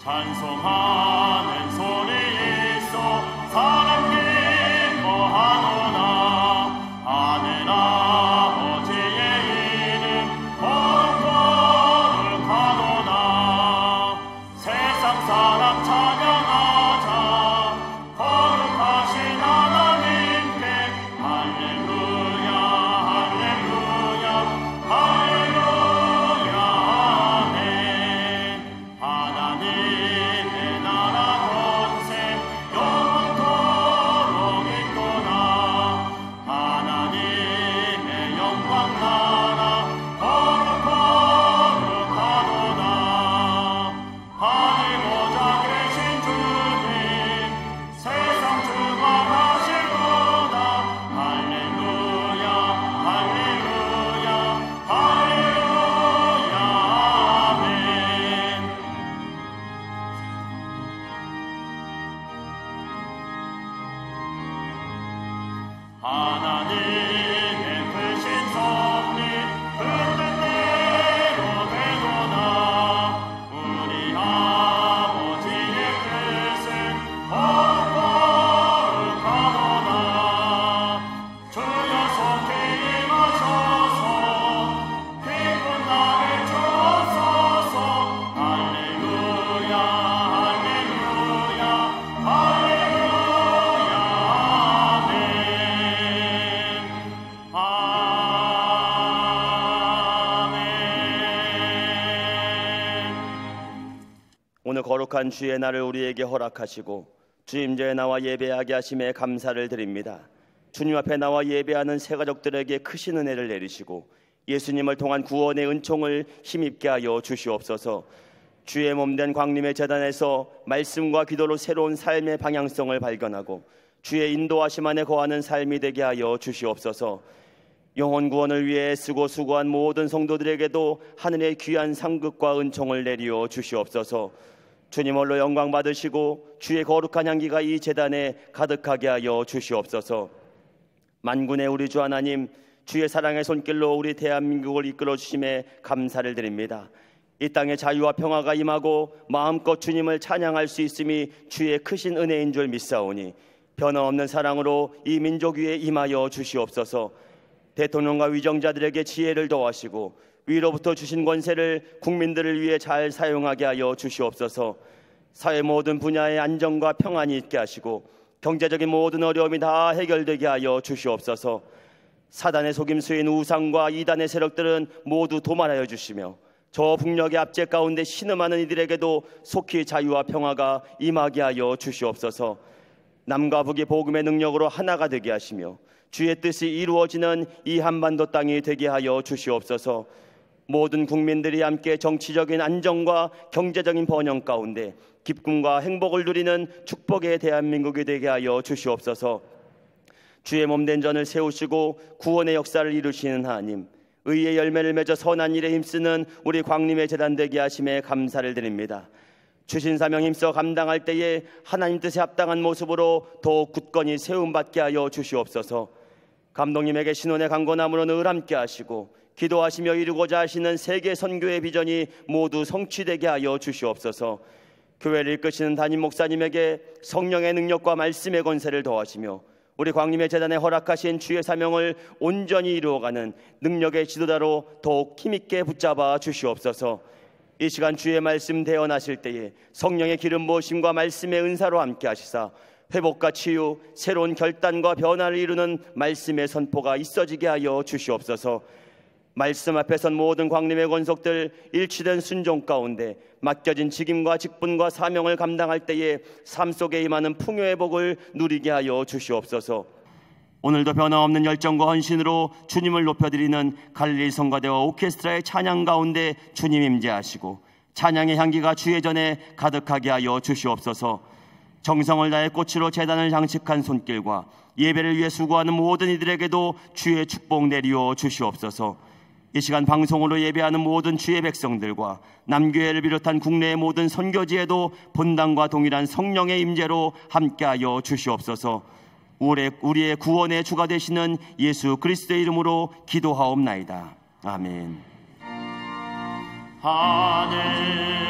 찬송하는 소리 있어 사람 기뻐하노나 하늘 아버지의 이름 거룩하노나 세상 사람 찬양하자 거룩하신 하나님께 할렐루야 할렐루야 할렐루야 아멘. 하나님의 나라 권세 영원토록 있도다. 하나님의 영광 나라 거룩하도다. 하늘 보좌 계신 주님 세상 주관하시도다. 할렐루야 할렐루야 할렐루야 아멘. 하나님의 크신 섭리 그 뜻대로 되도다. 우리 아버지의 뜻은 거룩하도다. 주여 속히 임하셔서 기쁜 날을 주옵소서. 할렐루야 할렐루야 할렐루야 아멘. 오늘 거룩한 주의 날을 우리에게 허락하시고 주임자에 나와 예배하게 하심에 감사를 드립니다. 주님 앞에 나와 예배하는 새 가족들에게 크신 은혜를 내리시고 예수님을 통한 구원의 은총을 힘입게 하여 주시옵소서. 주의 몸된 광림의 제단에서 말씀과 기도로 새로운 삶의 방향성을 발견하고 주의 인도하심 안에 거하는 삶이 되게 하여 주시옵소서. 영혼 구원을 위해 쓰고 수고한 모든 성도들에게도 하늘의 귀한 상급과 은총을 내리어 주시옵소서. 주님 홀로 영광 받으시고 주의 거룩한 향기가 이 제단에 가득하게 하여 주시옵소서. 만군의 우리 주 하나님, 주의 사랑의 손길로 우리 대한민국을 이끌어 주심에 감사를 드립니다. 이 땅에 자유와 평화가 임하고 마음껏 주님을 찬양할 수 있음이 주의 크신 은혜인 줄 믿사오니 변함없는 사랑으로 이 민족 위에 임하여 주시옵소서. 대통령과 위정자들에게 지혜를 더하시고 위로부터 주신 권세를 국민들을 위해 잘 사용하게 하여 주시옵소서. 사회 모든 분야의 안정과 평안이 있게 하시고 경제적인 모든 어려움이 다 해결되게 하여 주시옵소서. 사단의 속임수인 우상과 이단의 세력들은 모두 도말하여 주시며 저 북녘의 압제 가운데 신음하는 이들에게도 속히 자유와 평화가 임하게 하여 주시옵소서. 남과 북이 복음의 능력으로 하나가 되게 하시며 주의 뜻이 이루어지는 이 한반도 땅이 되게 하여 주시옵소서. 모든 국민들이 함께 정치적인 안정과 경제적인 번영 가운데 기쁨과 행복을 누리는 축복의 대한민국이 되게 하여 주시옵소서. 주의 몸된 전을 세우시고 구원의 역사를 이루시는 하나님, 의의 열매를 맺어 선한 일에 힘쓰는 우리 광림의 제단 되게 하심에 감사를 드립니다. 주신 사명 힘써 감당할 때에 하나님 뜻에 합당한 모습으로 더욱 굳건히 세움받게 하여 주시옵소서. 감독님에게 신혼의 강건함으로 늘 함께 하시고 기도하시며 이루고자 하시는 세계 선교의 비전이 모두 성취되게 하여 주시옵소서. 교회를 이끄시는 담임 목사님에게 성령의 능력과 말씀의 권세를 더하시며 우리 광림의 제단에 허락하신 주의 사명을 온전히 이루어가는 능력의 지도자로 더욱 힘있게 붙잡아 주시옵소서. 이 시간 주의 말씀 대언하실 때에 성령의 기름 부으심과 말씀의 은사로 함께 하시사 회복과 치유, 새로운 결단과 변화를 이루는 말씀의 선포가 있어지게 하여 주시옵소서. 말씀 앞에 선 모든 광림의 권속들 일치된 순종 가운데 맡겨진 직임과 직분과 사명을 감당할 때에 삶 속에 임하는 풍요의 복을 누리게 하여 주시옵소서. 오늘도 변함없는 열정과 헌신으로 주님을 높여드리는 갈릴리 성가대와 오케스트라의 찬양 가운데 주님 임재하시고 찬양의 향기가 주의 전에 가득하게 하여 주시옵소서. 정성을 다해 꽃으로 제단을 장식한 손길과 예배를 위해 수고하는 모든 이들에게도 주의 축복 내리어 주시옵소서. 이 시간 방송으로 예배하는 모든 주의 백성들과 남교회를 비롯한 국내의 모든 선교지에도 본당과 동일한 성령의 임재로 함께하여 주시옵소서. 우리의 구원의 주가 되시는 예수 그리스도의 이름으로 기도하옵나이다. 아멘. 하늘에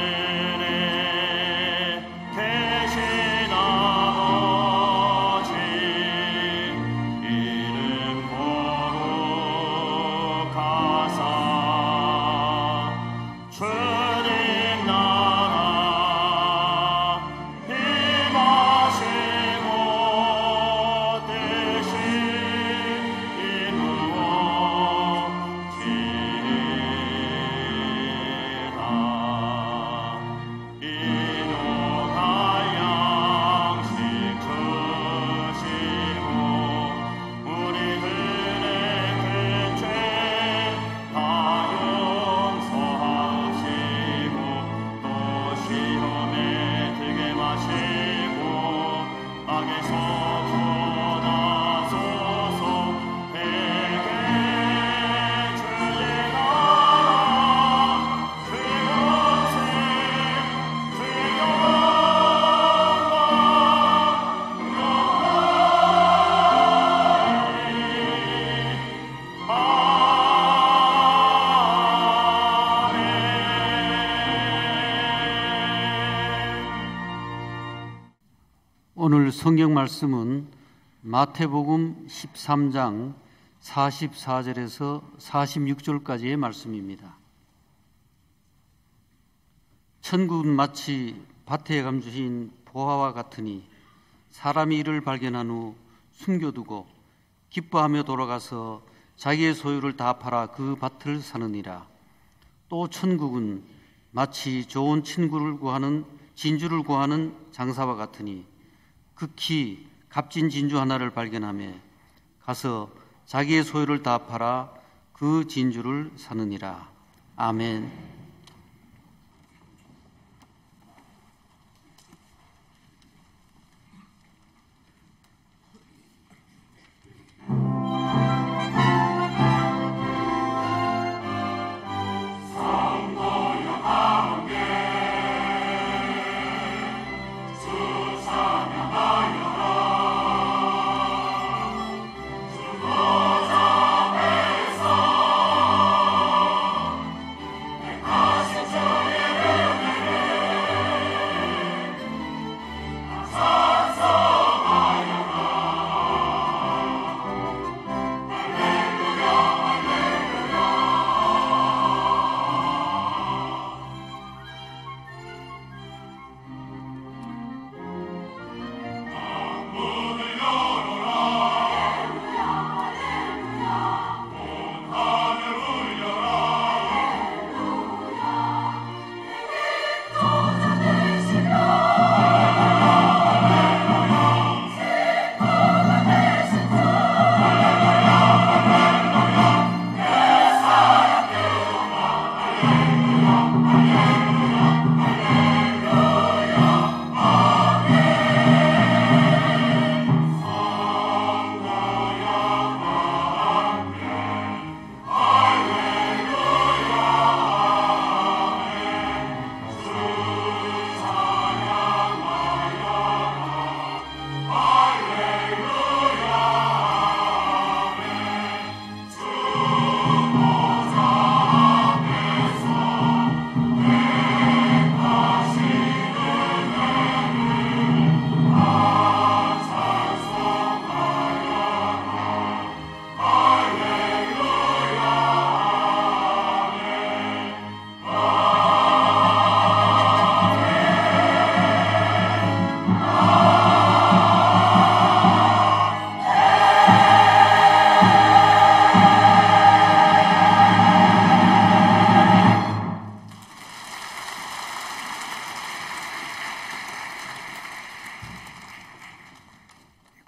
오늘 성경 말씀은 마태복음 13장 44절에서 46절까지의 말씀입니다. 천국은 마치 밭에 감추신 보화와 같으니 사람이 이를 발견한 후 숨겨두고 기뻐하며 돌아가서 자기의 소유를 다 팔아 그 밭을 사느니라. 또 천국은 마치 좋은 진주를 구하는 장사와 같으니 극히 값진 진주 하나를 발견하며 가서 자기의 소유를 다 팔아 그 진주를 사느니라. 아멘.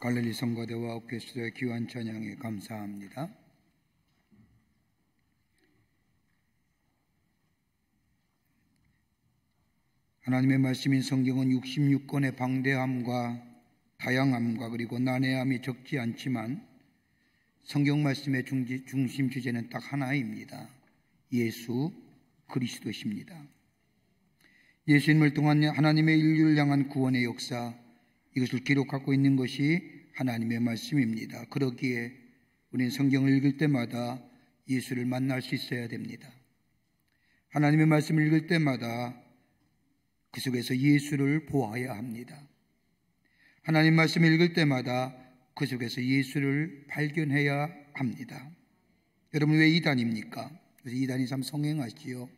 갈릴리 성가대와 옥회수의 귀한 찬양에 감사합니다. 하나님의 말씀인 성경은 66권의 방대함과 다양함과 그리고 난해함이 적지 않지만 성경 말씀의 중심 주제는 딱 하나입니다. 예수 그리스도십니다. 예수님을 통한 하나님의 인류를 향한 구원의 역사, 이것을 기록하고 있는 것이 하나님의 말씀입니다. 그러기에 우리는 성경을 읽을 때마다 예수를 만날 수 있어야 됩니다. 하나님의 말씀을 읽을 때마다 그 속에서 예수를 보아야 합니다. 하나님 말씀을 읽을 때마다 그 속에서 예수를 발견해야 합니다. 여러분, 왜 이단입니까? 그래서 이단이 참 성행하지요.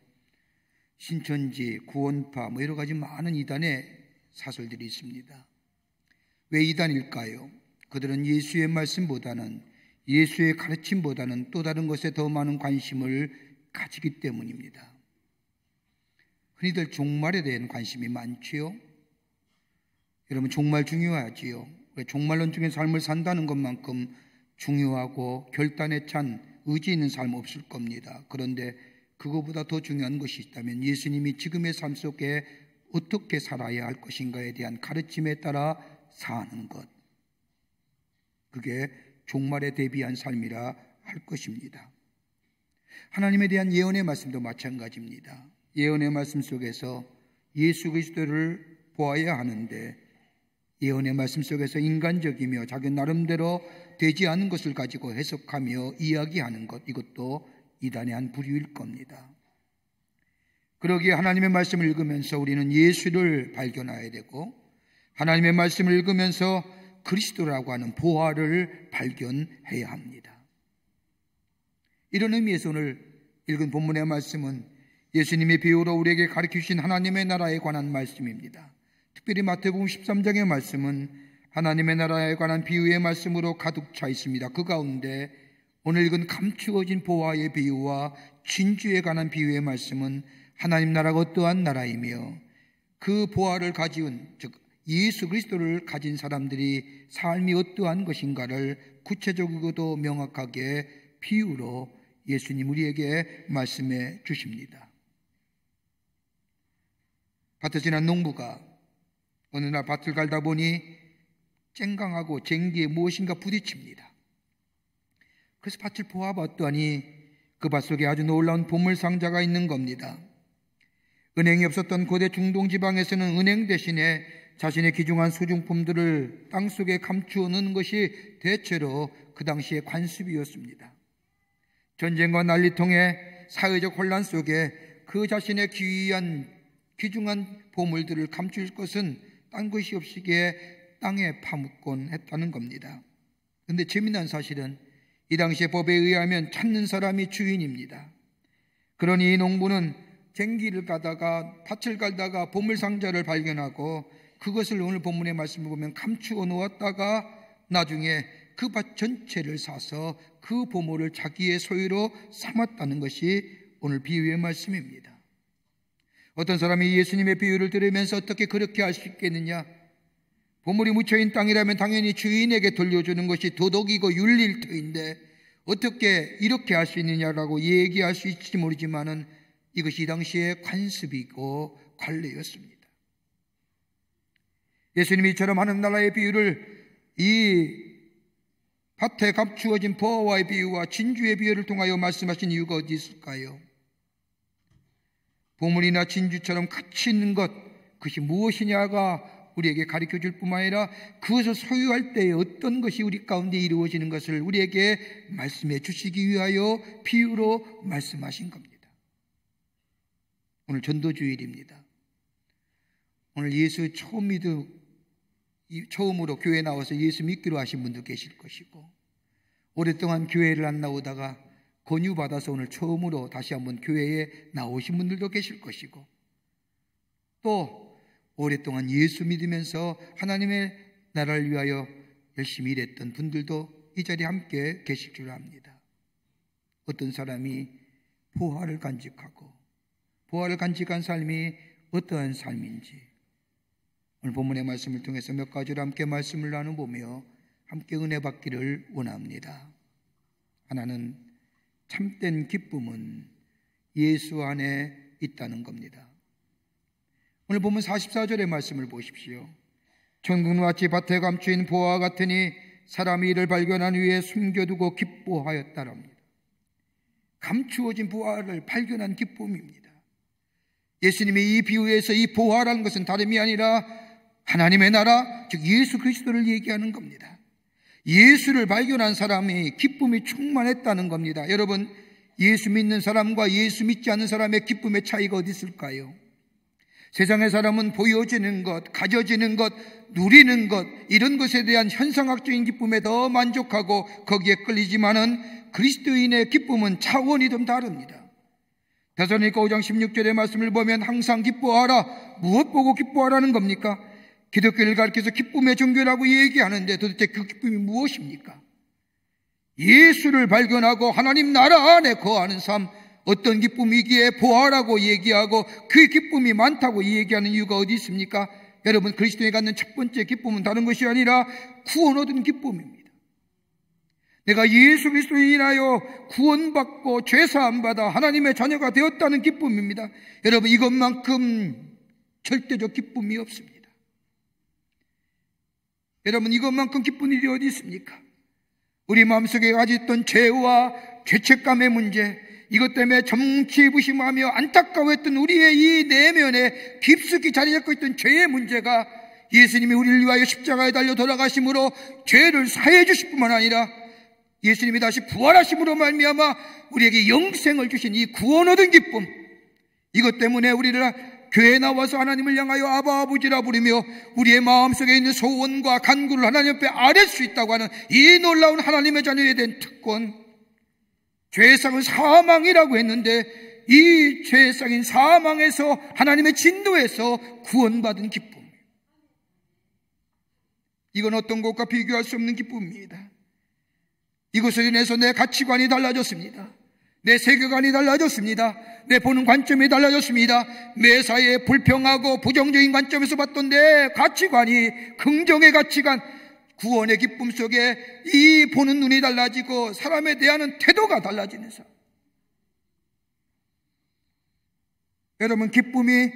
신천지, 구원파, 여러 가지 많은 이단의 사설들이 있습니다. 왜 이단일까요? 그들은 예수의 말씀보다는, 예수의 가르침보다는 또 다른 것에 더 많은 관심을 가지기 때문입니다. 흔히들 종말에 대한 관심이 많지요. 여러분, 종말 중요하지요. 종말론적인 삶을 산다는 것만큼 중요하고 결단에 찬 의지 있는 삶 없을 겁니다. 그런데 그거보다 더 중요한 것이 있다면 예수님이 지금의 삶 속에 어떻게 살아야 할 것인가에 대한 가르침에 따라 사는 것, 그게 종말에 대비한 삶이라 할 것입니다. 하나님에 대한 예언의 말씀도 마찬가지입니다. 예언의 말씀 속에서 예수 그리스도를 보아야 하는데 예언의 말씀 속에서 인간적이며 자기 나름대로 되지 않은 것을 가지고 해석하며 이야기하는 것, 이것도 이단의 한 부류일 겁니다. 그러기에 하나님의 말씀을 읽으면서 우리는 예수를 발견해야 되고 하나님의 말씀을 읽으면서 그리스도라고 하는 보화를 발견해야 합니다. 이런 의미에서 오늘 읽은 본문의 말씀은 예수님의 비유로 우리에게 가르치신 하나님의 나라에 관한 말씀입니다. 특별히 마태복음 13장의 말씀은 하나님의 나라에 관한 비유의 말씀으로 가득 차 있습니다. 그 가운데 오늘 읽은 감추어진 보화의 비유와 진주에 관한 비유의 말씀은 하나님 나라가 어떠한 나라이며 그 보화를 가진, 즉 예수 그리스도를 가진 사람들이 삶이 어떠한 것인가를 구체적이고도 명확하게 비유로 예수님 우리에게 말씀해 주십니다. 밭에 지난 농부가 어느 날 밭을 갈다 보니 쨍강하고 쟁기에 무엇인가 부딪힙니다. 그래서 밭을 보아봤더니 그 밭 속에 아주 놀라운 보물 상자가 있는 겁니다. 은행이 없었던 고대 중동 지방에서는 은행 대신에 자신의 귀중한 소중품들을 땅속에 감추어 넣는 것이 대체로 그 당시의 관습이었습니다. 전쟁과 난리통에 사회적 혼란 속에 그 자신의 귀중한 보물들을 감출 것은 딴 것이 없이기에 땅에 파묻곤 했다는 겁니다. 그런데 재미난 사실은 이 당시의 법에 의하면 찾는 사람이 주인입니다. 그러니 이 농부는 쟁기를 가다가 밭을 갈다가 보물상자를 발견하고 그것을 오늘 본문의 말씀을 보면 감추어 놓았다가 나중에 그 밭 전체를 사서 그 보물을 자기의 소유로 삼았다는 것이 오늘 비유의 말씀입니다. 어떤 사람이 예수님의 비유를 들으면서 어떻게 그렇게 할 수 있겠느냐? 보물이 묻혀있는 땅이라면 당연히 주인에게 돌려주는 것이 도덕이고 윤리일 터인데 어떻게 이렇게 할 수 있느냐라고 얘기할 수 있을지 모르지만은 이것이 당시의 관습이고 관례였습니다. 예수님이 이처럼 하는 나라의 비유를 이 밭에 감추어진 보화의 비유와 진주의 비유를 통하여 말씀하신 이유가 어디 있을까요? 보물이나 진주처럼 가치 있는 것, 그것이 무엇이냐가 우리에게 가르쳐줄 뿐만 아니라 그것을 소유할 때에 어떤 것이 우리 가운데 이루어지는 것을 우리에게 말씀해 주시기 위하여 비유로 말씀하신 겁니다. 오늘 전도주일입니다. 오늘 예수 처음으로 교회 나와서 예수 믿기로 하신 분도 계실 것이고 오랫동안 교회를 안 나오다가 권유받아서 오늘 처음으로 다시 한번 교회에 나오신 분들도 계실 것이고 또 오랫동안 예수 믿으면서 하나님의 나라를 위하여 열심히 일했던 분들도 이 자리에 함께 계실 줄 압니다. 어떤 사람이 보화를 간직하고 보화를 간직한 삶이 어떠한 삶인지 오늘 본문의 말씀을 통해서 몇 가지로 함께 말씀을 나눠보며 함께 은혜 받기를 원합니다. 하나는 참된 기쁨은 예수 안에 있다는 겁니다. 오늘 보면 44절의 말씀을 보십시오. 천국같이 밭에 감추인 보화와 같으니 사람이 이를 발견한 후에 숨겨두고 기뻐하였다랍니다. 감추어진 보화를 발견한 기쁨입니다. 예수님이 이 비유에서 이 보화라는 것은 다름이 아니라 하나님의 나라, 즉 예수 그리스도를 얘기하는 겁니다. 예수를 발견한 사람이 기쁨이 충만했다는 겁니다. 여러분, 예수 믿는 사람과 예수 믿지 않는 사람의 기쁨의 차이가 어디 있을까요? 세상의 사람은 보여지는 것, 가져지는 것, 누리는 것, 이런 것에 대한 현상학적인 기쁨에 더 만족하고 거기에 끌리지만은 그리스도인의 기쁨은 차원이 좀 다릅니다. 데살로니가 5장 16절의 말씀을 보면 항상 기뻐하라. 무엇 보고 기뻐하라는 겁니까? 기독교를 가르쳐서 기쁨의 종교라고 얘기하는데 도대체 그 기쁨이 무엇입니까? 예수를 발견하고 하나님 나라 안에 거하는 삶, 어떤 기쁨이기에 보아라고 얘기하고 그 기쁨이 많다고 얘기하는 이유가 어디 있습니까? 여러분, 그리스도에 갖는 첫 번째 기쁨은 다른 것이 아니라 구원 얻은 기쁨입니다. 내가 예수 그리스도로 인하여 구원받고 죄사함 받아 하나님의 자녀가 되었다는 기쁨입니다. 여러분, 이것만큼 절대적 기쁨이 없습니다. 여러분, 이것만큼 기쁜 일이 어디 있습니까? 우리 마음속에 가졌던 죄와 죄책감의 문제, 이것 때문에 정치부심하며 안타까워했던 우리의 이 내면에 깊숙이 자리 잡고 있던 죄의 문제가 예수님이 우리를 위하여 십자가에 달려 돌아가심으로 죄를 사해 주실 뿐만 아니라 예수님이 다시 부활하심으로 말미암아 우리에게 영생을 주신 이 구원 얻은 기쁨, 이것 때문에 우리를 교회에 나와서 하나님을 향하여 아바 아버지라 부르며 우리의 마음속에 있는 소원과 간구를 하나님 앞에 아뢰 수 있다고 하는 이 놀라운 하나님의 자녀에 대한 특권, 죄상은 사망이라고 했는데 이 죄상인 사망에서 하나님의 진노에서 구원받은 기쁨, 이건 어떤 것과 비교할 수 없는 기쁨입니다. 이것을 인해서 내 가치관이 달라졌습니다. 내 세계관이 달라졌습니다. 내 보는 관점이 달라졌습니다. 매사에 불평하고 부정적인 관점에서 봤던 내 가치관이 긍정의 가치관, 구원의 기쁨 속에 이 보는 눈이 달라지고 사람에 대한 태도가 달라지는 삶. 여러분, 기쁨이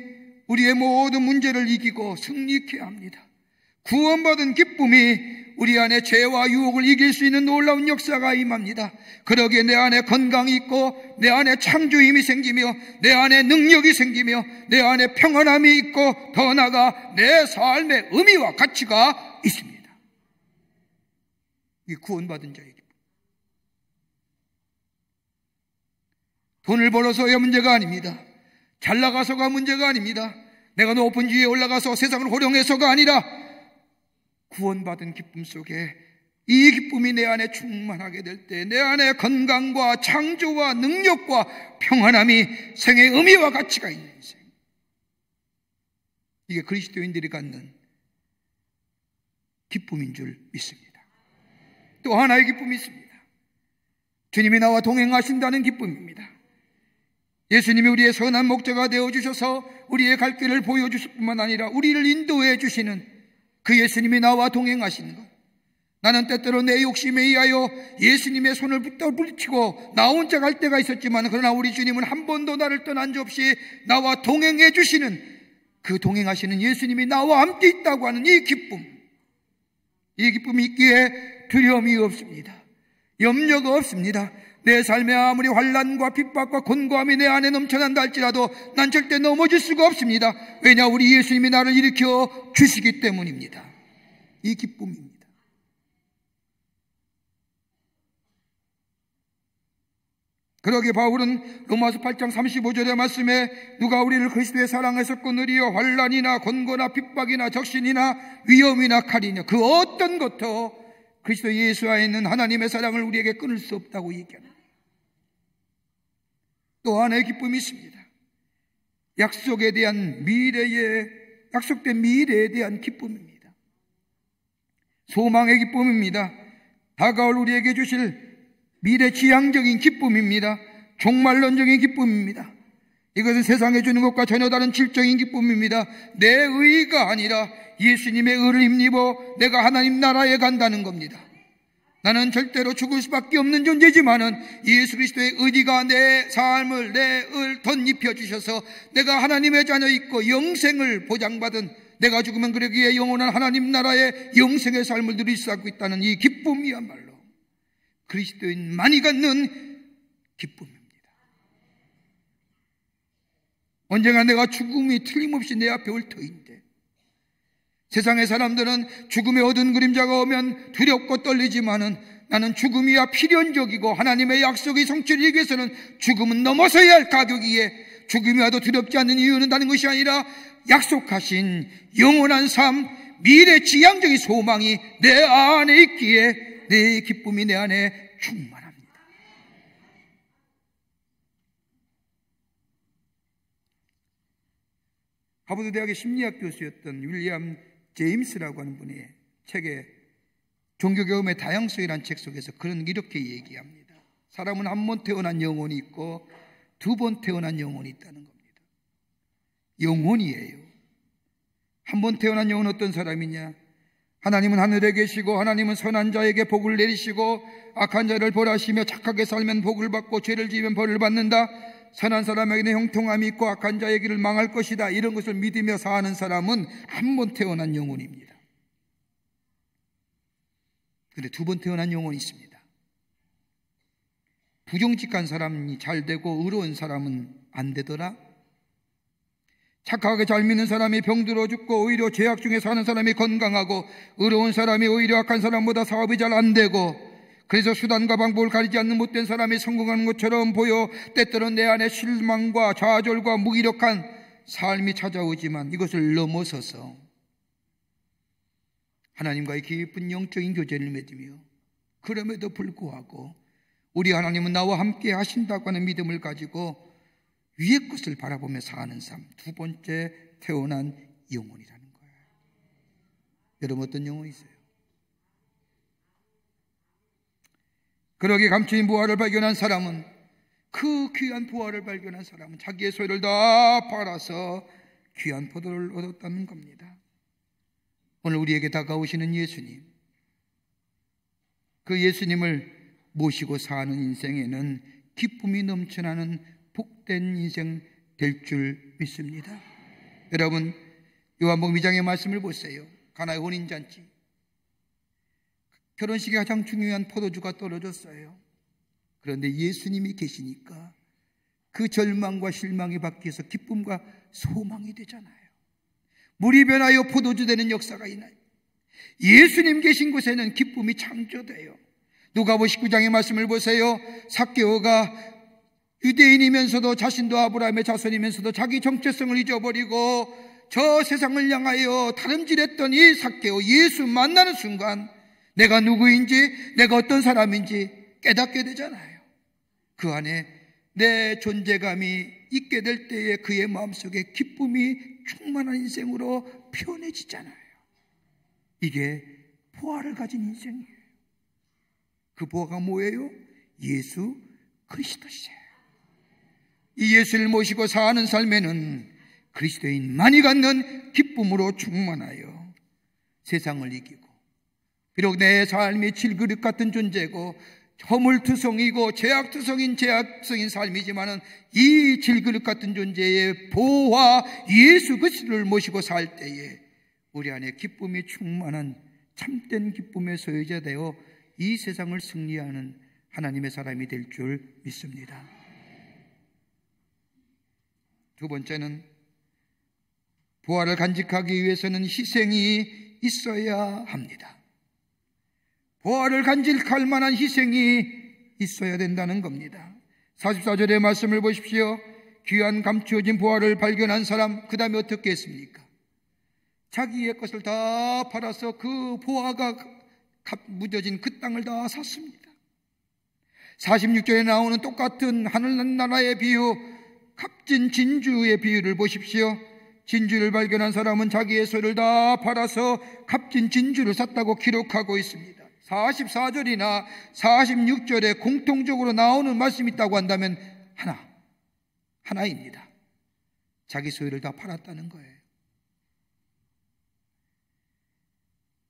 우리의 모든 문제를 이기고 승리케 합니다. 구원받은 기쁨이 우리 안에 죄와 유혹을 이길 수 있는 놀라운 역사가 임합니다. 그러기에 내 안에 건강이 있고 내 안에 창조 힘이 생기며 내 안에 능력이 생기며 내 안에 평안함이 있고 더 나아가 내 삶의 의미와 가치가 있습니다. 이 구원받은 자의 기쁨. 돈을 벌어서의 문제가 아닙니다. 잘 나가서가 문제가 아닙니다. 내가 높은 지위에 올라가서 세상을 호령해서가 아니라 구원받은 기쁨 속에 이 기쁨이 내 안에 충만하게 될 때 내 안에 건강과 창조와 능력과 평안함이 생의 의미와 가치가 있는 인생, 이게 그리스도인들이 갖는 기쁨인 줄 믿습니다. 또 하나의 기쁨이 있습니다. 주님이 나와 동행하신다는 기쁨입니다. 예수님이 우리의 선한 목자가 되어주셔서 우리의 갈 길을 보여주실 뿐만 아니라 우리를 인도해 주시는 그 예수님이 나와 동행하시는 것. 나는 때때로 내 욕심에 의하여 예수님의 손을 붙잡고 나 혼자 갈 때가 있었지만, 그러나 우리 주님은 한 번도 나를 떠난 적 없이 나와 동행해 주시는 그 동행하시는 예수님이 나와 함께 있다고 하는 이 기쁨, 이 기쁨이 있기에 두려움이 없습니다. 염려가 없습니다. 내 삶에 아무리 환난과 핍박과 곤고함이 내 안에 넘쳐난다 할지라도 난 절대 넘어질 수가 없습니다. 왜냐? 우리 예수님이 나를 일으켜 주시기 때문입니다. 이 기쁨입니다. 그러기에 바울은 로마서 8장 35절의 말씀에 누가 우리를 그리스도의 사랑에서 끊으리요? 환난이나 곤고나 핍박이나 적신이나 위험이나 칼이냐, 그 어떤 것도 그리스도 예수 안에 있는 하나님의 사랑을 우리에게 끊을 수 없다고 얘기합니다. 또 하나의 기쁨이 있습니다. 약속에 대한 약속된 미래에 대한 기쁨입니다. 소망의 기쁨입니다. 다가올 우리에게 주실 미래 지향적인 기쁨입니다. 종말론적인 기쁨입니다. 이것은 세상에 주는 것과 전혀 다른 질적인 기쁨입니다. 내 의가 아니라 예수님의 의를 힘입어 내가 하나님 나라에 간다는 겁니다. 나는 절대로 죽을 수밖에 없는 존재지만은 예수 그리스도의 의가 내 삶을, 내 을 덧입혀 주셔서 내가 하나님의 자녀 있고 영생을 보장받은, 내가 죽으면 그러기에 영원한 하나님 나라의 영생의 삶을 누릴 수 있다는 이 기쁨이야말로 그리스도인만이 갖는 기쁨입니다. 언젠가 내가 죽음이 틀림없이 내 앞에 올 터인데, 세상의 사람들은 죽음의 어두운 그림자가 오면 두렵고 떨리지만은 나는 죽음이야 필연적이고 하나님의 약속이 성취되기 위해서는 죽음은 넘어서야 할 가격이기에 죽음이 와도 두렵지 않는 이유는 다른 것이 아니라 약속하신 영원한 삶, 미래 지향적인 소망이 내 안에 있기에 내 기쁨이 내 안에 충만합니다. 하버드 대학의 심리학 교수였던 윌리엄 제임스라고 하는 분이 책에 종교경험의 다양성이라는 책 속에서 그런 이렇게 얘기합니다. 사람은 한 번 태어난 영혼이 있고 두 번 태어난 영혼이 있다는 겁니다. 영혼이에요. 한 번 태어난 영혼은 어떤 사람이냐? 하나님은 하늘에 계시고 하나님은 선한 자에게 복을 내리시고 악한 자를 벌하시며 착하게 살면 복을 받고 죄를 지으면 벌을 받는다. 선한 사람에게는 형통함이 있고 악한 자의 길을 망할 것이다. 이런 것을 믿으며 사는 사람은 한 번 태어난 영혼입니다. 그런데 두 번 태어난 영혼이 있습니다. 부정직한 사람이 잘 되고 의로운 사람은 안 되더라. 착하게 잘 믿는 사람이 병들어 죽고 오히려 죄악 중에 사는 사람이 건강하고, 의로운 사람이 오히려 악한 사람보다 사업이 잘 안 되고, 그래서 수단과 방법을 가리지 않는 못된 사람이 성공하는 것처럼 보여 때때로는 내 안에 실망과 좌절과 무기력한 삶이 찾아오지만 이것을 넘어서서 하나님과의 깊은 영적인 교제를 맺으며 그럼에도 불구하고 우리 하나님은 나와 함께 하신다고 하는 믿음을 가지고 위의 것을 바라보며 사는 삶, 두 번째 태어난 영혼이라는 거예요. 여러분 어떤 영혼이세요? 그러기에 감추인 부활을 발견한 사람은, 그 귀한 부활을 발견한 사람은 자기의 소유를 다 팔아서 귀한 포도를 얻었다는 겁니다. 오늘 우리에게 다가오시는 예수님, 그 예수님을 모시고 사는 인생에는 기쁨이 넘쳐나는 복된 인생 될 줄 믿습니다. 여러분, 요한복음 2장의 말씀을 보세요. 가나의 혼인잔치, 결혼식에 가장 중요한 포도주가 떨어졌어요. 그런데 예수님이 계시니까 그 절망과 실망이 바뀌어서 기쁨과 소망이 되잖아요. 물이 변하여 포도주 되는 역사가 있나요? 예수님 계신 곳에는 기쁨이 창조돼요. 누가복음 19장의 말씀을 보세요. 삭개오가 유대인이면서도 자신도 아브라함의 자손이면서도 자기 정체성을 잊어버리고 저 세상을 향하여 다름질했던 이 삭개오, 예수 만나는 순간 내가 누구인지, 내가 어떤 사람인지 깨닫게 되잖아요. 그 안에 내 존재감이 있게 될 때에 그의 마음속에 기쁨이 충만한 인생으로 표현해지잖아요. 이게 보화를 가진 인생이에요. 그 보화가 뭐예요? 예수 그리스도시에요. 이 예수를 모시고 사는 삶에는 그리스도인만이 갖는 기쁨으로 충만하여 세상을 이기고, 비록 내 삶이 질그릇 같은 존재고 허물투성이고 제약투성인 삶이지만은 이 질그릇 같은 존재의 보화 예수 그리스도를 모시고 살 때에 우리 안에 기쁨이 충만한 참된 기쁨의 소유자 되어 이 세상을 승리하는 하나님의 사람이 될 줄 믿습니다. 두 번째는, 부활을 간직하기 위해서는 희생이 있어야 합니다. 부활을 간직할 만한 희생이 있어야 된다는 겁니다. 44절의 말씀을 보십시오. 귀한 감추어진 부활을 발견한 사람, 그 다음에 어떻게 했습니까? 자기의 것을 다 팔아서 그 부활가 묻어진 그 땅을 다 샀습니다. 46절에 나오는 똑같은 하늘나라의 비유, 값진 진주의 비유를 보십시오. 진주를 발견한 사람은 자기의 소유를 다 팔아서 값진 진주를 샀다고 기록하고 있습니다. 44절이나 46절에 공통적으로 나오는 말씀이 있다고 한다면 하나입니다. 자기 소유를 다 팔았다는 거예요.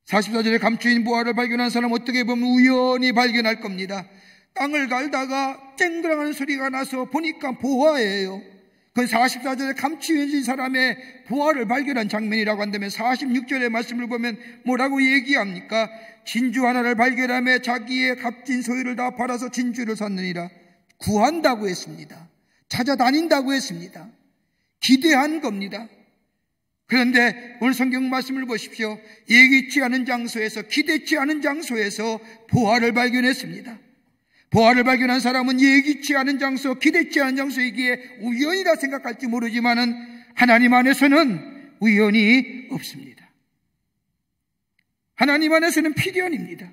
44절에 감추인 부활을 발견한 사람은 어떻게 보면 우연히 발견할 겁니다. 땅을 갈다가 쨍그랑하는 소리가 나서 보니까 부활이에요. 그건 44절에 감추어진 사람의 부활을 발견한 장면이라고 한다면 46절의 말씀을 보면 뭐라고 얘기합니까? 진주 하나를 발견하며 자기의 값진 소유를 다 팔아서 진주를 샀느니라. 구한다고 했습니다. 찾아다닌다고 했습니다. 기대한 겁니다. 그런데 오늘 성경 말씀을 보십시오. 예기치 않은 장소에서, 기대치 않은 장소에서 부활을 발견했습니다. 부활을 발견한 사람은 예기치 않은 장소, 기대치 않은 장소이기에 우연이라 생각할지 모르지만은 하나님 안에서는 우연이 없습니다. 하나님 안에서는 필연입니다.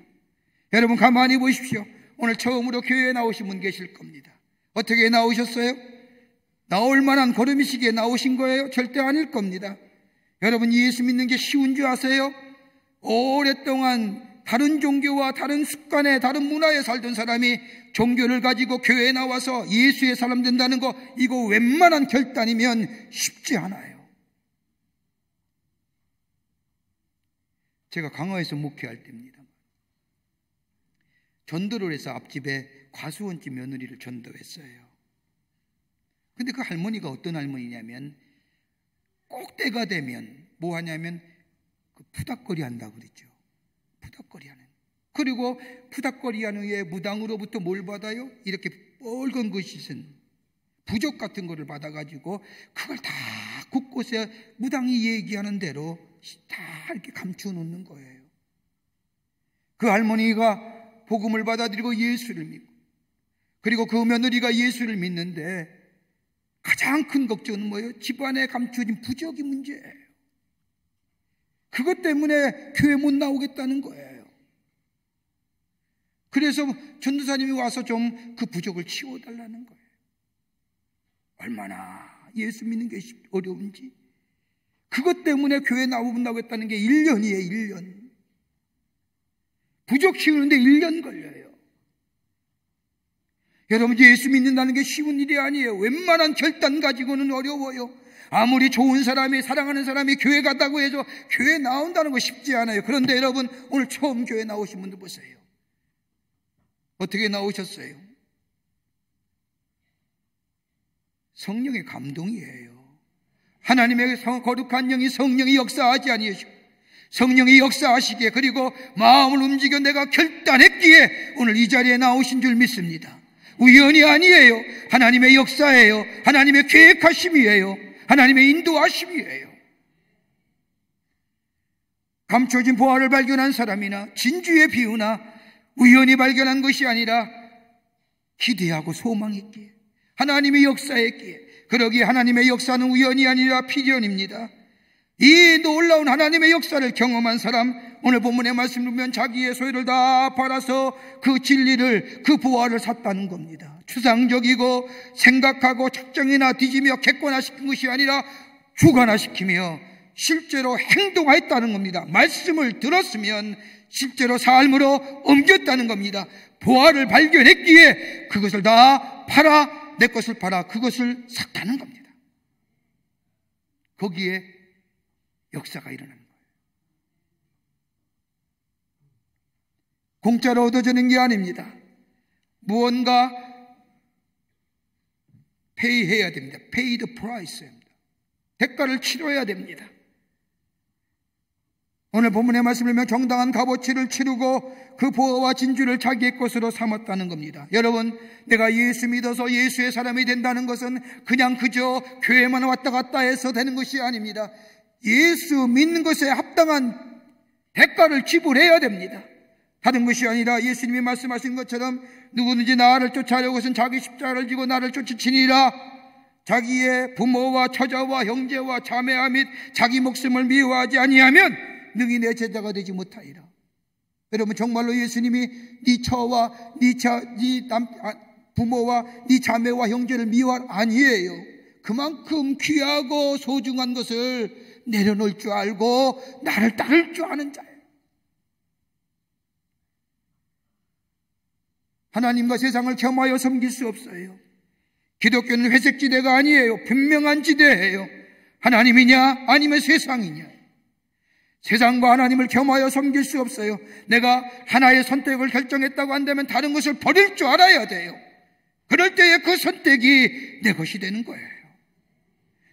여러분 가만히 보십시오. 오늘 처음으로 교회에 나오신 분 계실 겁니다. 어떻게 나오셨어요? 나올 만한 걸음이시기에 나오신 거예요? 절대 아닐 겁니다. 여러분, 예수 믿는 게 쉬운 줄 아세요? 오랫동안 다른 종교와 다른 습관에, 다른 문화에 살던 사람이 종교를 가지고 교회에 나와서 예수의 사람 된다는 거, 이거 웬만한 결단이면 쉽지 않아요. 제가 강화에서 목회할 때입니다. 전도를 해서 앞집에 과수원집 며느리를 전도했어요. 근데 그 할머니가 어떤 할머니냐면 꼭 때가 되면 뭐 하냐면 그 푸닥거리 한다고 그랬죠. 푸닥거리 하는. 그리고 푸닥거리 하는 후에 무당으로부터 뭘 받아요? 이렇게 뻘건 것이슨 부적 같은 거를 받아가지고 그걸 다 곳곳에 무당이 얘기하는 대로 다 이렇게 감추어 놓는 거예요. 그 할머니가 복음을 받아들이고 예수를 믿고, 그리고 그 며느리가 예수를 믿는데 가장 큰 걱정은 뭐예요? 집안에 감춰진 부적이 문제예요. 그것 때문에 교회 못 나오겠다는 거예요. 그래서 전도사님이 와서 좀 그 부적을 치워달라는 거예요. 얼마나 예수 믿는 게 어려운지. 그것 때문에 교회 나오겠다는 게 1년이에요. 1년. 부적 치우는데 1년 걸려요. 여러분, 예수 믿는다는 게 쉬운 일이 아니에요. 웬만한 결단 가지고는 어려워요. 아무리 좋은 사람이, 사랑하는 사람이 교회 갔다고 해서 교회 나온다는 거 쉽지 않아요. 그런데 여러분, 오늘 처음 교회 나오신 분들 보세요. 어떻게 나오셨어요? 성령의 감동이에요. 하나님의 거룩한 영이 성령이 역사하지 아니하시고 성령이 역사하시기에, 그리고 마음을 움직여 내가 결단했기에 오늘 이 자리에 나오신 줄 믿습니다. 우연이 아니에요. 하나님의 역사예요. 하나님의 계획하심이에요. 하나님의 인도하심이에요. 감춰진 보화를 발견한 사람이나 진주의 비유나 우연히 발견한 것이 아니라 기대하고 소망했기에, 하나님의 역사했기에, 그러기에 하나님의 역사는 우연이 아니라 필연입니다. 이 놀라운 하나님의 역사를 경험한 사람, 오늘 본문의 말씀을 보면 자기의 소유를 다 팔아서 그 진리를, 그 보화를 샀다는 겁니다. 추상적이고 생각하고 작정이나 뒤지며 객관화시킨 것이 아니라 주관화시키며 실제로 행동했다는 겁니다. 말씀을 들었으면 실제로 삶으로 옮겼다는 겁니다. 보화를 발견했기에 그것을 다 팔아, 내 것을 팔아 그것을 샀다는 겁니다. 거기에 역사가 일어나는 거예요. 공짜로 얻어지는 게 아닙니다. 무언가 페이해야 됩니다. Pay the price입니다. 대가를 치러야 됩니다. 오늘 본문의 말씀을 보면 정당한 값어치를 치르고 그 보화와 진주를 자기의 것으로 삼았다는 겁니다. 여러분, 내가 예수 믿어서 예수의 사람이 된다는 것은 그냥 그저 교회만 왔다 갔다 해서 되는 것이 아닙니다. 예수 믿는 것에 합당한 대가를 지불해야 됩니다. 다른 것이 아니라 예수님이 말씀하신 것처럼 누구든지 나를 쫓아오려고 해서는 자기 십자가를 지고 나를 쫓으시니라. 자기의 부모와 처자와 형제와 자매와 및 자기 목숨을 미워하지 아니하면 능히 내 제자가 되지 못하리라. 여러분, 정말로 예수님이 네 처와 네 부모와 네 자매와 형제를 미워할 아니에요. 그만큼 귀하고 소중한 것을 내려놓을 줄 알고 나를 따를 줄 아는 자예요. 하나님과 세상을 겸하여 섬길 수 없어요. 기독교는 회색지대가 아니에요. 분명한 지대예요. 하나님이냐 아니면 세상이냐. 세상과 하나님을 겸하여 섬길 수 없어요. 내가 하나의 선택을 결정했다고 한다면 다른 것을 버릴 줄 알아야 돼요. 그럴 때에 그 선택이 내 것이 되는 거예요.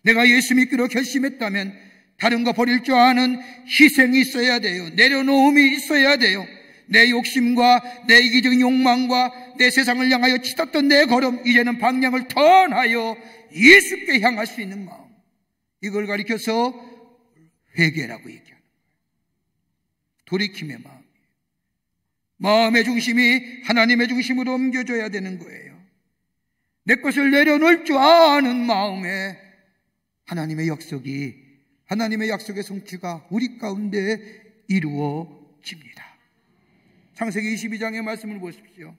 내가 예수 믿기로 결심했다면 다른 거 버릴 줄 아는 희생이 있어야 돼요. 내려놓음이 있어야 돼요. 내 욕심과 내 이기적인 욕망과 내 세상을 향하여 치닫던 내 걸음, 이제는 방향을 턴하여 예수께 향할 수 있는 마음, 이걸 가리켜서 회개라고 얘기합니다. 돌이킴의 마음, 마음의 중심이 하나님의 중심으로 옮겨져야 되는 거예요. 내 것을 내려놓을 줄 아는 마음에 하나님의 약속의 성취가 우리 가운데 이루어집니다. 창세기 22장의 말씀을 보십시오.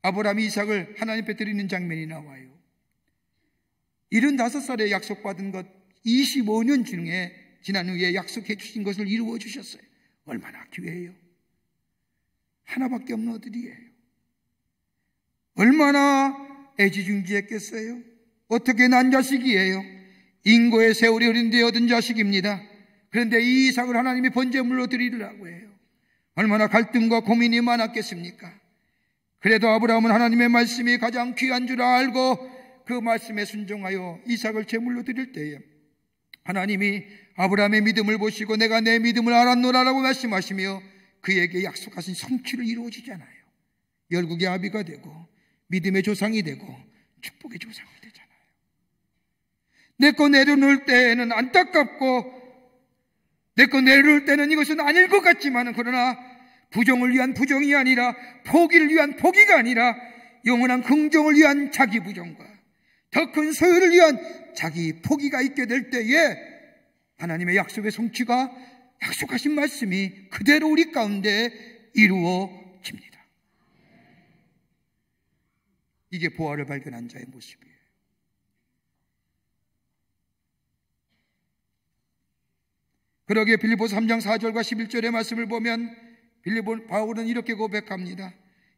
아브라함이 이삭을 하나님 앞에 드리는 장면이 나와요. 75살에 약속받은 것 25년 중에 지난 후에 약속해 주신 것을 이루어 주셨어요. 얼마나 귀해요. 하나밖에 없는 아들이에요. 얼마나 애지중지했겠어요. 어떻게 난 자식이에요. 인고의 세월이 어린데 얻은 자식입니다. 그런데 이 이삭을 하나님이 번제물로 드리려고 해요. 얼마나 갈등과 고민이 많았겠습니까? 그래도 아브라함은 하나님의 말씀이 가장 귀한 줄 알고 그 말씀에 순종하여 이삭을 제물로 드릴 때에 하나님이 아브라함의 믿음을 보시고 내가 내 믿음을 알았노라라고 말씀하시며 그에게 약속하신 성취를 이루어지잖아요. 열국의 아비가 되고 믿음의 조상이 되고 축복의 조상이 되잖아요. 내 거 내려놓을 때에는 안타깝고 내 거 내려놓을 때는 이것은 아닐 것 같지만, 그러나 부정을 위한 부정이 아니라 포기를 위한 포기가 아니라 영원한 긍정을 위한 자기 부정과 더 큰 소유를 위한 자기 포기가 있게 될 때에 하나님의 약속의 성취가, 약속하신 말씀이 그대로 우리 가운데 이루어집니다. 이게 보화를 발견한 자의 모습이에요. 그러기에 빌립보서 3장 4절과 11절의 말씀을 보면 바울은 이렇게 고백합니다.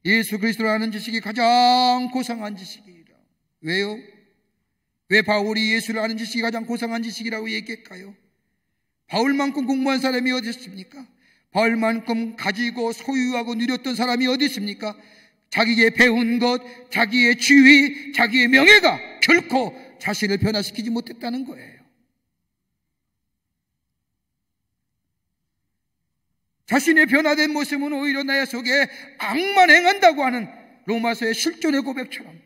예수 그리스도를 아는 지식이 가장 고상한 지식이라. 왜요? 왜 바울이 예수를 아는 지식이 가장 고상한 지식이라고 얘기할까요? 바울만큼 공부한 사람이 어디 있습니까? 바울만큼 가지고 소유하고 누렸던 사람이 어디 있습니까? 자기의 배운 것, 자기의 지위, 자기의 명예가 결코 자신을 변화시키지 못했다는 거예요. 자신의 변화된 모습은 오히려 내 속에 악만 행한다고 하는 로마서의 실존의 고백처럼.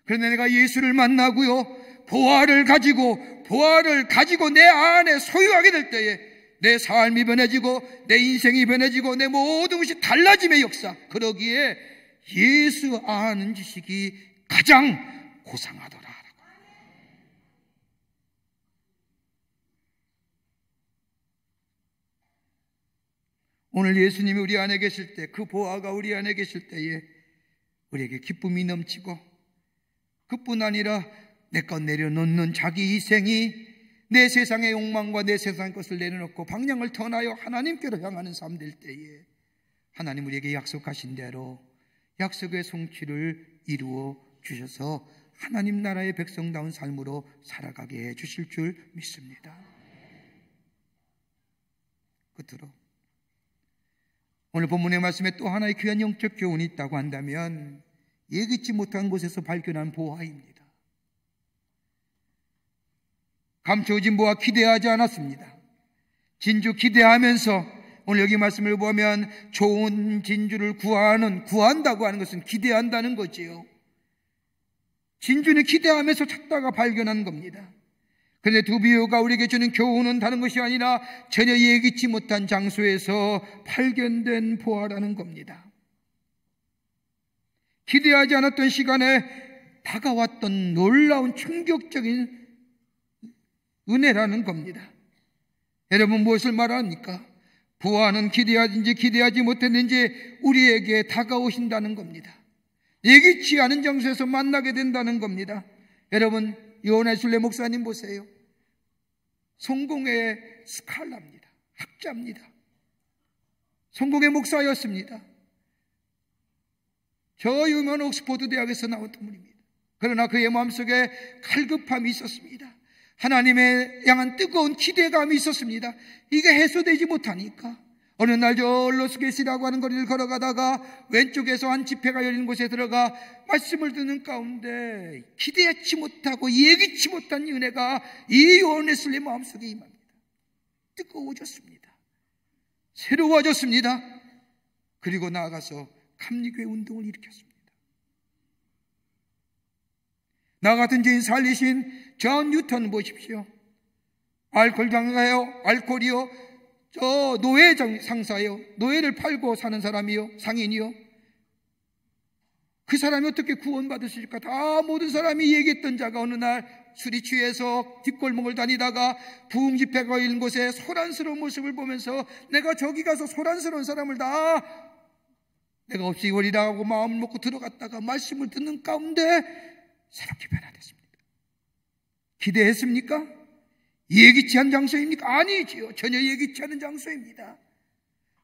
그런데 내가 예수를 만나고요, 보화를 가지고 내 안에 소유하게 될 때에 내 삶이 변해지고 내 인생이 변해지고 내 모든 것이 달라짐의 역사. 그러기에 예수 아는 지식이 가장 고상하더라. 오늘 예수님이 우리 안에 계실 때, 그 보화가 우리 안에 계실 때에 우리에게 기쁨이 넘치고, 그뿐 아니라 내 것 내려놓는 자기 희생이 내 세상의 욕망과 내 세상의 것을 내려놓고 방향을 터나여 하나님께로 향하는 삶 될 때에 하나님 우리에게 약속하신 대로 약속의 성취를 이루어 주셔서 하나님 나라의 백성다운 삶으로 살아가게 해 주실 줄 믿습니다. 끝으로 오늘 본문의 말씀에 또 하나의 귀한 영적 교훈이 있다고 한다면 예기치 못한 곳에서 발견한 보화입니다. 감춰진 보화, 기대하지 않았습니다. 진주 기대하면서, 오늘 여기 말씀을 보면 좋은 진주를 구한다고 하는 것은 기대한다는 거지요. 진주는 기대하면서 찾다가 발견한 겁니다. 그런데 두 비유가 우리에게 주는 교훈은 다른 것이 아니라 전혀 예기치 못한 장소에서 발견된 보화라는 겁니다. 기대하지 않았던 시간에 다가왔던 놀라운 충격적인 은혜라는 겁니다. 여러분, 무엇을 말합니까? 보화는 기대하든지 기대하지 못했는지 우리에게 다가오신다는 겁니다. 예기치 않은 장소에서 만나게 된다는 겁니다. 여러분, 요한에슬레 목사님 보세요. 성공의 스칼라입니다. 학자입니다. 성공의 목사였습니다. 저 유명한 옥스퍼드 대학에서 나왔던 분입니다. 그러나 그의 마음속에 갈급함이 있었습니다. 하나님의 향한 뜨거운 기대감이 있었습니다. 이게 해소되지 못하니까 어느 날 저 로스게시라고 하는 거리를 걸어가다가 왼쪽에서 한 집회가 열리는 곳에 들어가 말씀을 듣는 가운데 기대치 못하고 예기치 못한 은혜가 이 요한에슬레 마음속에 임합니다. 뜨거워졌습니다. 새로워졌습니다. 그리고 나아가서 감리교회 운동을 일으켰습니다. 나 같은 죄인 살리신 존 뉴턴 보십시오. 알코올 장사요, 알코올이요, 저 노예 상사요, 노예를 팔고 사는 사람이요, 상인이요. 그 사람이 어떻게 구원받으실까? 다 모든 사람이 얘기했던 자가 어느 날 술이 취해서 뒷골목을 다니다가 부흥 집회가 있는 곳에 소란스러운 모습을 보면서 내가 저기 가서 소란스러운 사람을 다 내가 없이 버리라 하고 마음을 먹고 들어갔다가 말씀을 듣는 가운데 새롭게 변화됐습니다. 기대했습니까? 예기치 않은 장소입니까? 아니지요. 전혀 예기치 않은 장소입니다.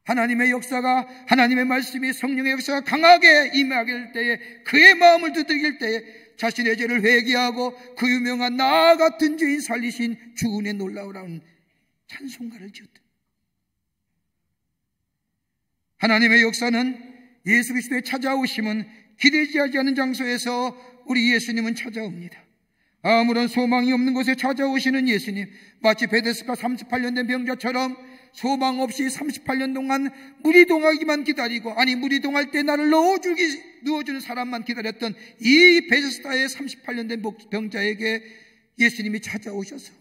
하나님의 역사가, 하나님의 말씀이, 성령의 역사가 강하게 임하게 될 때에, 그의 마음을 두들길 때에 자신의 죄를 회개하고 그 유명한 나 같은 죄인 살리신 주 은혜 놀라우라는 찬송가를 지었다. 하나님의 역사는, 예수 그리스도의 찾아오심은 기대지 하지 않은 장소에서 우리 예수님은 찾아옵니다. 아무런 소망이 없는 곳에 찾아오시는 예수님, 마치 베데스다 38년 된 병자처럼 소망 없이 38년 동안 무리동하기만 기다리고, 아니 무리동할 때 나를 누워주는 사람만 기다렸던 이 베데스다의 38년 된 병자에게 예수님이 찾아오셔서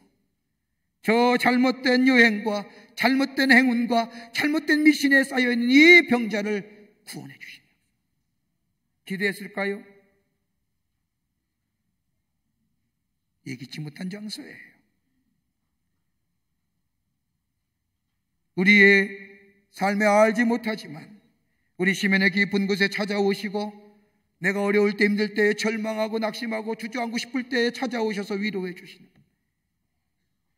저 잘못된 여행과 잘못된 행운과 잘못된 미신에 쌓여있는 이 병자를 구원해 주십니다. 기대했을까요? 예기치 못한 장소예요. 우리의 삶에 알지 못하지만 우리 시면의 깊은 곳에 찾아오시고 내가 어려울 때, 힘들 때, 절망하고 낙심하고 주저앉고 싶을 때 찾아오셔서 위로해 주시는 분,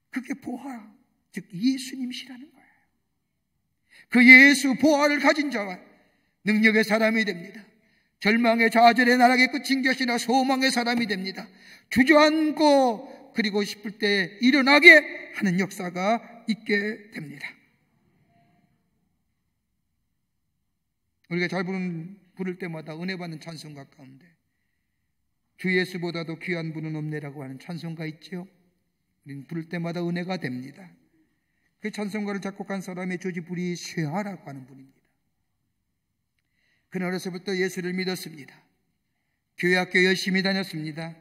그게 보화, 즉 예수님이시라는 거예요. 그 예수 보화를 가진 자와 능력의 사람이 됩니다. 절망의 좌절의 나락의 끝인 것이나 소망의 사람이 됩니다. 주저앉고 그리고 싶을 때 일어나게 하는 역사가 있게 됩니다. 우리가 잘 부를 때마다 은혜 받는 찬송가 가운데 주 예수보다도 귀한 분은 없네라고 하는 찬송가 있죠. 우리는 부를 때마다 은혜가 됩니다. 그 찬송가를 작곡한 사람이 조지부리 쇠하라고 하는 분입니다. 그는 어려서부터 예수를 믿었습니다. 교회 학교 열심히 다녔습니다.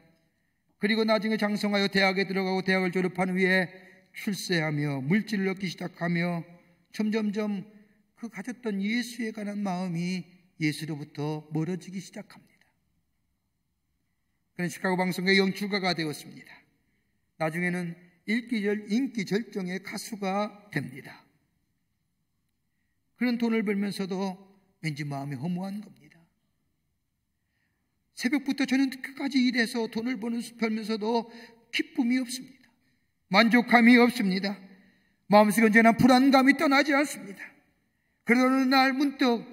그리고 나중에 장성하여 대학에 들어가고 대학을 졸업한 후에 출세하며 물질을 얻기 시작하며 점점점 그 가졌던 예수에 관한 마음이 예수로부터 멀어지기 시작합니다. 그는 시카고 방송국의 영출가가 되었습니다. 나중에는 인기 절정의 가수가 됩니다. 그런 돈을 벌면서도 왠지 마음이 허무한 겁니다. 새벽부터 저녁 끝까지 일해서 돈을 벌면서도 기쁨이 없습니다. 만족함이 없습니다. 마음속에 언제나 불안감이 떠나지 않습니다. 그러던 어느 날 문득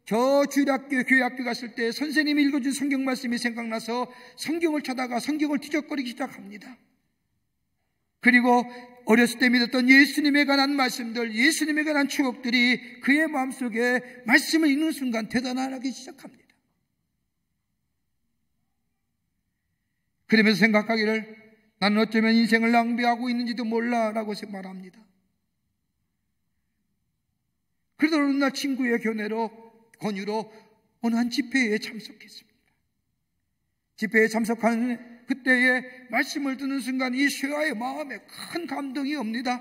저 주일학교, 교회학교 갔을 때 선생님이 읽어준 성경 말씀이 생각나서 성경을 찾아가 성경을 뒤적거리기 시작합니다. 그리고 어렸을 때 믿었던 예수님에 관한 말씀들, 예수님에 관한 추억들이 그의 마음속에 말씀을 읽는 순간 되살아나기 시작합니다. 그러면서 생각하기를 나는 어쩌면 인생을 낭비하고 있는지도 몰라라고 말합니다. 그러던 어느 날 친구의 권유로 어느 한 집회에 참석했습니다. 집회에 참석하는 그때의 말씀을 듣는 순간 이 쇠하의 마음에 큰 감동이 옵니다.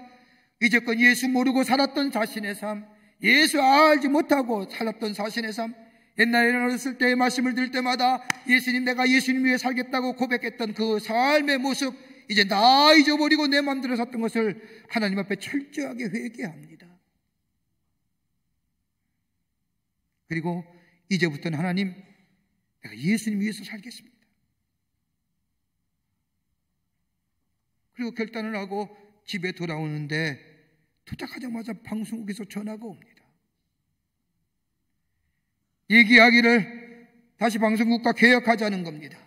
이제껏 예수 모르고 살았던 자신의 삶, 예수 알지 못하고 살았던 자신의 삶, 옛날에는 어렸을 때의 말씀을 들을 때마다 예수님, 내가 예수님 위해 살겠다고 고백했던 그 삶의 모습, 이제 다 잊어버리고 내 마음대로 샀던 것을 하나님 앞에 철저하게 회개합니다. 그리고 이제부터는 하나님, 내가 예수님 위해서 살겠습니다. 그리고 결단을 하고 집에 돌아오는데 도착하자마자 방송국에서 전화가 옵니다. 얘기하기를 다시 방송국과 계약하자는 겁니다.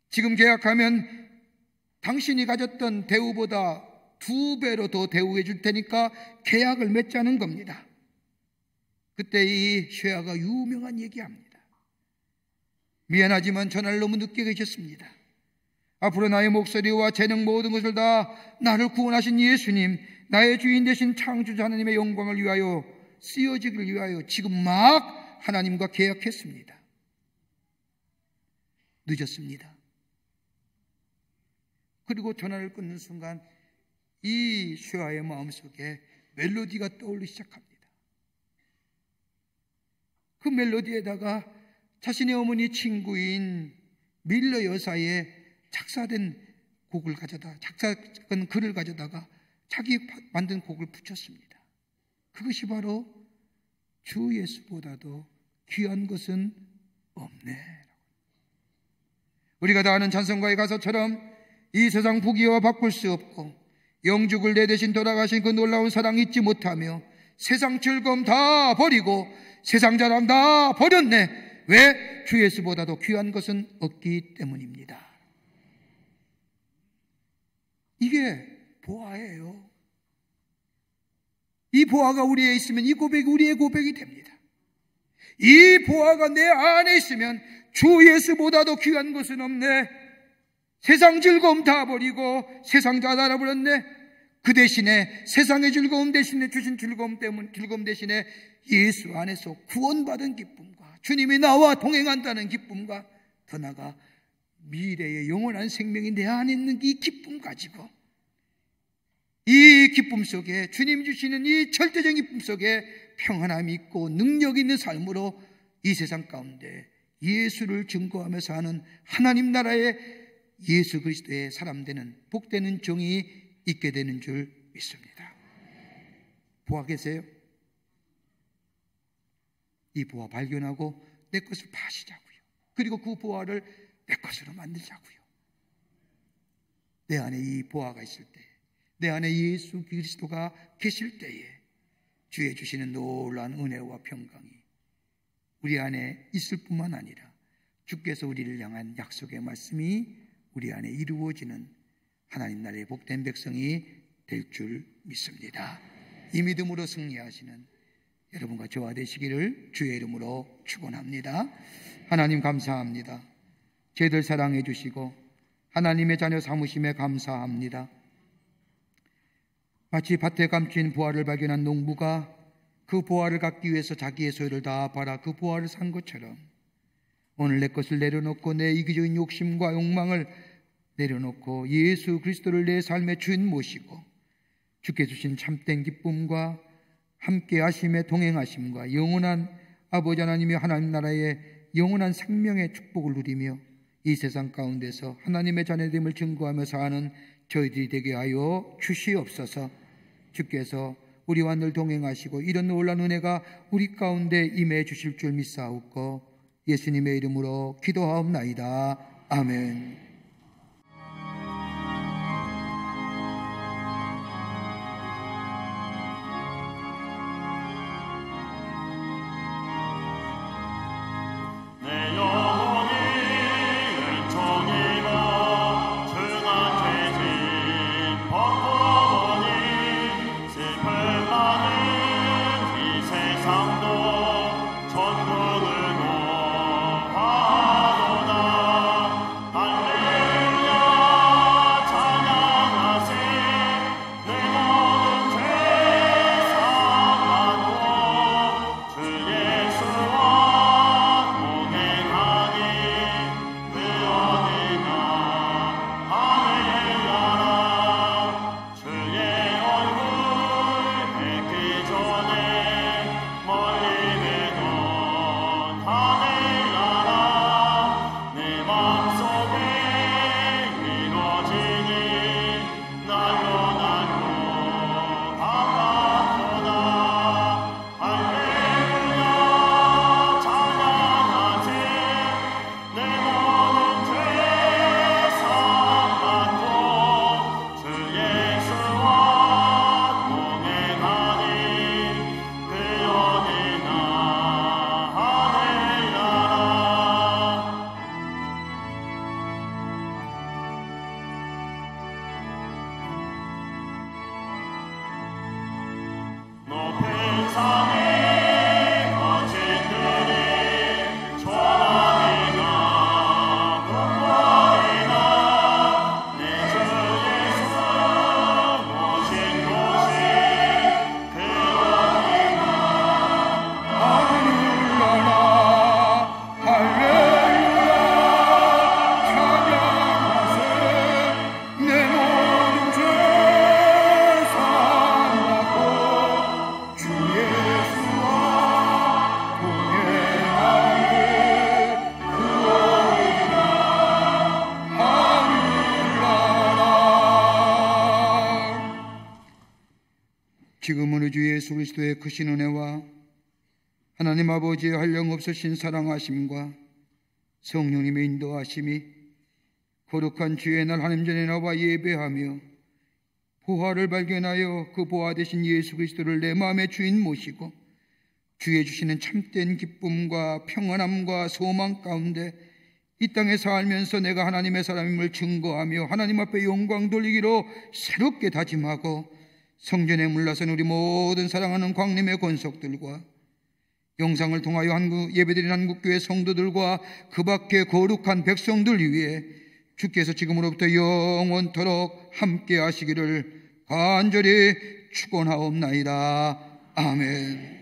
지금 계약하면 당신이 가졌던 대우보다 2배로 더 대우해 줄 테니까 계약을 맺자는 겁니다. 그때 이 쇠하가 유명한 얘기합니다. 미안하지만 전화를 너무 늦게 계셨습니다. 앞으로 나의 목소리와 재능 모든 것을 다 나를 구원하신 예수님, 나의 주인 되신 창조자 하나님의 영광을 위하여 쓰여지기를 위하여 지금 막 하나님과 계약했습니다. 늦었습니다. 그리고 전화를 끊는 순간 이 쇠하의 마음속에 멜로디가 떠오르기 시작합니다. 그 멜로디에다가 자신의 어머니 친구인 밀러 여사의 작사된 글을 가져다가 자기 만든 곡을 붙였습니다. 그것이 바로 주 예수보다도 귀한 것은 없네. 우리가 다 아는 찬송가의 가사처럼 이 세상 부귀와 바꿀 수 없고 영죽을 내 대신 돌아가신 그 놀라운 사랑 잊지 못하며 세상 즐거움 다 버리고 세상 자랑 다 버렸네. 왜? 주 예수보다도 귀한 것은 없기 때문입니다. 이게 보아예요. 이 보아가 우리에 있으면 이 고백이 우리의 고백이 됩니다. 이 보아가 내 안에 있으면 주 예수보다도 귀한 것은 없네. 세상 즐거움 다 버리고 세상 다 알아버렸네. 그 대신에 세상의 즐거움 대신에 주신 즐거움 대신에 예수 안에서 구원받은 기쁨과 주님이 나와 동행한다는 기쁨과 더 나아가 미래의 영원한 생명이 내 안에 있는 이 기쁨 가지고 이 기쁨 속에 주님 주시는 이 절대적인 기쁨 속에 평안함이 있고 능력 있는 삶으로 이 세상 가운데 예수를 증거하며 사는 하나님 나라의 예수 그리스도의 사람 되는 복되는 정이 있게 되는 줄 믿습니다. 보아 계세요? 이 보아 발견하고 내 것을 파시자고요. 그리고 그 보아를 내 것으로 만들자고요. 내 안에 이 보아가 있을 때, 내 안에 예수 그리스도가 계실 때에 주의 주시는 놀라운 은혜와 평강이 우리 안에 있을 뿐만 아니라 주께서 우리를 향한 약속의 말씀이 우리 안에 이루어지는 하나님 나라의 복된 백성이 될 줄 믿습니다. 이 믿음으로 승리하시는 여러분과 저와 되시기를 주의 이름으로 축원합니다. 하나님 감사합니다. 저희들 사랑해 주시고 하나님의 자녀 삼으심에 감사합니다. 마치 밭에 감춘 보화를 발견한 농부가 그 보화를 갖기 위해서 자기의 소유를 다 팔아 그 보화를 산 것처럼 오늘 내 것을 내려놓고 내 이기적인 욕심과 욕망을 내려놓고 예수 그리스도를 내 삶의 주인 모시고 주께 주신 참된 기쁨과 함께 하심에 동행하심과 영원한 아버지 하나님의 하나님 나라의 영원한 생명의 축복을 누리며 이 세상 가운데서 하나님의 자녀됨을 증거하며 사는 저희들이 되게 하여 주시옵소서. 주께서 우리와 늘 동행하시고 이런 놀라운 은혜가 우리 가운데 임해 주실 줄 믿사옵고 예수님의 이름으로 기도하옵나이다. 아멘. 지금은 우리 주 예수 그리스도의 크신 은혜와 하나님 아버지의 한량없으신 사랑하심과 성령님의 인도하심이 거룩한 주의 날 하나님 전에 나와 예배하며 보화를 발견하여 그 보화 되신 예수 그리스도를 내 마음의 주인 모시고 주의 주시는 참된 기쁨과 평안함과 소망 가운데 이 땅에 살면서 내가 하나님의 사람임을 증거하며 하나님 앞에 영광 돌리기로 새롭게 다짐하고 성전에 물러선 우리 모든 사랑하는 광림의 권속들과 영상을 통하여 예배드린 한국교회 성도들과 그 밖의 거룩한 백성들 위해 주께서 지금으로부터 영원토록 함께 하시기를 간절히 축원하옵나이다. 아멘.